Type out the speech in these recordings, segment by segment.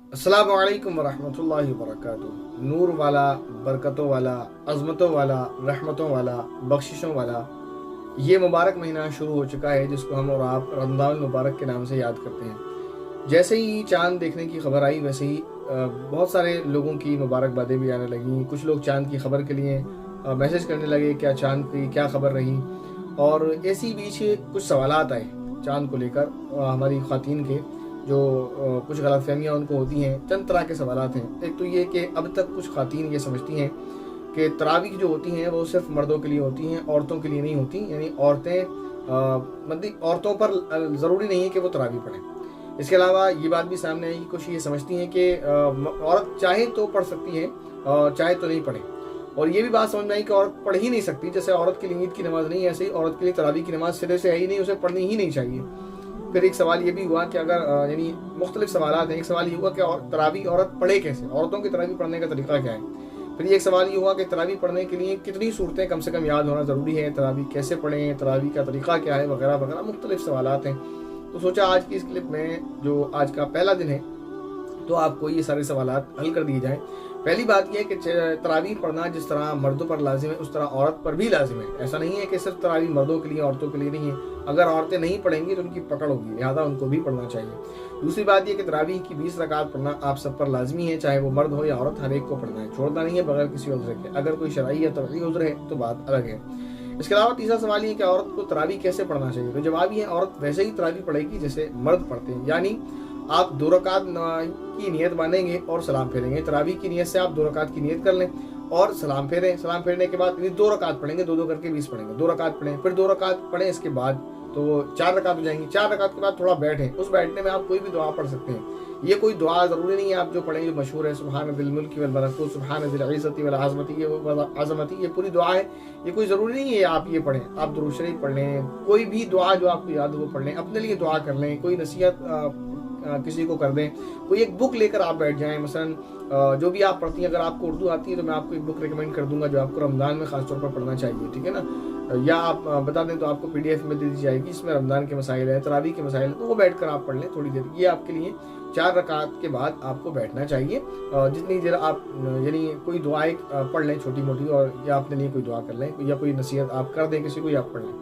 अस्सलामु अलैकुम वरहमतुल्लाहि वबरकातुह। नूर वाला, बरकतों वाला, अज़मतों वाला, रहमतों वाला, बख्शिशों वाला ये मुबारक महीना शुरू हो चुका है, जिसको हम और आप रमज़ान मुबारक के नाम से याद करते हैं। जैसे ही चाँद देखने की खबर आई, वैसे ही बहुत सारे लोगों की मुबारकबादें भी आने लगीं। कुछ लोग चाँद की खबर के लिए मैसेज करने लगे, क्या चाँद की क्या खबर रही। और इसी बीच कुछ सवालात आए चाँद को लेकर हमारी ख़वातीन के, जो कुछ गलतफहमियाँ उनको होती हैं। चंद तरह के सवालात हैं। एक तो ये कि अब तक कुछ ख़वातीन ये समझती हैं कि तरावीह जो होती हैं वो सिर्फ मर्दों के लिए होती हैं, औरतों के लिए नहीं होती। यानी औरतें मतलब औरतों पर ज़रूरी नहीं है कि वो तरावीह पढ़ें। इसके अलावा ये बात भी सामने आई कि कुछ ये समझती हैं कि औरत चाहे तो पढ़ सकती है और चाहे तो नहीं पढ़े। और ये भी बात समझ में आई कि औरत पढ़ ही नहीं सकती। जैसे औरत के लिए ईद की नमाज़ नहीं है, ऐसे ही औरत के लिए तरावीह की नमाज़ सिरे से है ही नहीं, उसे पढ़नी ही नहीं चाहिए। फिर एक सवाल ये भी हुआ कि अगर यानी मुख्तलिफ सवालात हैं। एक सवाल ये हुआ कि तरावीह औरत पढ़े कैसे, औरतों की तरावीह पढ़ने का तरीका क्या है। फिर एक सवाल ये हुआ कि तरावीह पढ़ने के लिए कितनी सूरतें कम से कम याद होना ज़रूरी है, तरावीह कैसे पढ़ें, तरावीह का तरीका क्या है, वगैरह वगैरह मुख्तलिफ सवालात हैं। तो सोचा आज की इस क्लिप में, जो आज का पहला दिन है, तो आपको ये सारे सवालात हल कर दिए जाएँ। पहली बात यह है कि तरावीह पढ़ना जिस तरह मर्दों पर लाजिम है, उस तरह औरत पर भी लाजिम है। ऐसा नहीं है कि सिर्फ तरावीह मर्दों के लिए, औरतों के लिए नहीं है। अगर औरतें नहीं पढ़ेंगी तो उनकी पकड़ होगी, लिहाजा उनको भी पढ़ना चाहिए। दूसरी बात यह कि तरावीह की 20 रकात पढ़ना आप सब पर लाजमी है, चाहे वो मर्द हो या औरत, हर एक को पढ़ना है, छोड़ना नहीं है बगैर किसी उज़्र के। अगर कोई शरई या तबई उज़्र है तो बात अलग है। इसके अलावा तीसरा सवाल ये कि औरत को तरावीह कैसे पढ़ना चाहिए। तो जवाब ये है, औरत वैसे ही तरावीह पढ़ेगी जैसे मर्द पढ़ते हैं। यानी आप 2 रकात की नियत मानेंगे और सलाम फेरेंगे। तरावीह की नियत से आप 2 रकात की नियत कर लें और सलाम फेरें। सलाम फेरने के बाद 2 रकात पढ़ेंगे, 2-2 करके 20 पढ़ेंगे। 2 रकात पढ़ें, फिर 2 रकात पढ़ें, इसके बाद तो 4 रकात हो जाएंगी। 4 रकात के बाद थोड़ा बैठें। उस बैठने में आप कोई भी दुआ पढ़ सकते हैं। ये कोई दुआ ज़रूरी नहीं है आप जो पढ़ें, जो मशहूर है, सुब्हान दिल मुल्क वल मलकूत, सुब्हान दिल इज़्ज़ति वल आज़मती, ये पूरी दुआ है। ये कोई ज़रूरी नहीं है आप ये पढ़ें। आप दुरूद शरीफ पढ़ लें, कोई भी दुआ जो आपको याद हो वो पढ़ लें, अपने लिए दुआ कर लें, कोई नसीहत किसी को कर दें, कोई एक बुक लेकर आप बैठ जाएं। मसलन जो भी आप पढ़ती हैं, अगर आपको उर्दू आती है तो मैं आपको एक बुक रिकमेंड कर दूंगा जो आपको रमज़ान में खासतौर पर पढ़ना चाहिए, ठीक है ना। या आप बता दें तो आपको PDF में दे दी जाएगी, इसमें रमज़ान के मसाइल है, तरावीह के मसाइल है, तो वो बैठ कर आप पढ़ लें थोड़ी देर। ये आपके लिए 4 रकात के बाद आपको बैठना चाहिए। जितनी देर आप यानी कोई दुआएं पढ़ लें छोटी मोटी, और या अपने लिए कोई दुआ कर लें, या कोई नसीहत आप कर दें किसी को, या आप पढ़ लें।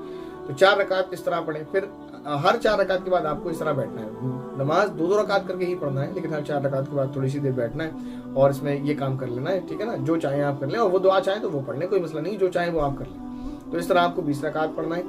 तो 4 रकात इस तरह पढ़ें। फिर हर 4 रकात के बाद आपको इस तरह बैठना है। नमाज 2-2 रकात करके ही पढ़ना है, लेकिन हर 4 रकात के बाद थोड़ी सी देर बैठना है और इसमें ये काम कर लेना है, ठीक है ना। जो चाहें आप कर लें, और वो दुआ चाहें तो वो पढ़ लें, कोई मसला नहीं, जो चाहें वो आप कर लें। तो इस तरह आपको 20 रकात पढ़ना है।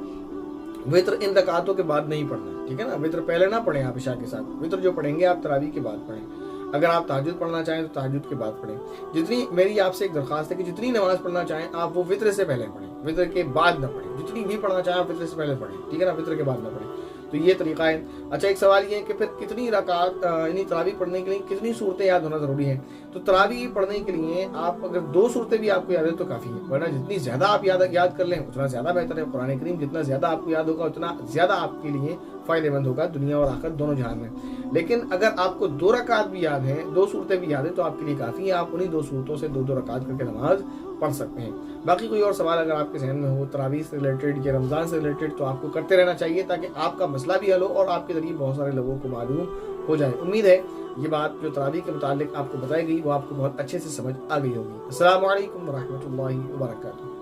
वित्र इन रकातों के बाद नहीं पढ़ना है, ठीक है ना। वित्र पहले ना पढ़ें आप इशा के साथ। वित्र जो पढ़ेंगे आप तरावीह के बाद पढ़ें। अगर आप तहज्जुद पढ़ना चाहें तो तहज्जुद के बाद पढ़ें। जितनी मेरी आपसे एक दरखास्त है कि जितनी नमाज पढ़ना चाहें आप वो वित्र से पहले पढ़ें, वित्र के बाद ना पढ़ें। जितनी भी पढ़ना चाहें आप वित्र से पहले पढ़ें, ठीक है ना, वित्र के बाद ना पढ़ें। तो ये तरीका है। अच्छा, एक सवाल ये है कि फिर कितनी रकात यानी तरावीह पढ़ने के लिए कितनी सूरतें याद होना ज़रूरी है। तो तरावीह पढ़ने के लिए आप अगर 2 सूरतें भी आपको याद है तो काफ़ी है, वरना जितनी ज़्यादा आप याद कर लें उतना ज़्यादा बेहतर है। कुरान करीम जितना ज़्यादा आपको याद होगा उतना ज़्यादा आपके लिए फ़ायदेमंद होगा, दुनिया और आखिरत दोनों जहान में। लेकिन अगर आपको 2 रकात भी याद हैं, 2 सूरतें भी याद हैं, तो आपके लिए काफ़ी है। आप उन्हीं 2 सूरतों से 2-2 रकात करके नमाज पढ़ सकते हैं। बाकी कोई और सवाल अगर आपके जहन में हो तरावीह से रिलेटेड या रमज़ान से रिलेटेड, तो आपको करते रहना चाहिए, ताकि आपका मसला भी हल हो और आपके ज़रिए बहुत सारे लोगों को मालूम हो जाए। उम्मीद है ये बात जो तरावीह के मुतालिक आपको बताई गई वो आपको बहुत अच्छे से समझ आ गई होगी। अस्सलामु अलैकुम व रहमतुल्लाहि व बरकातुहू।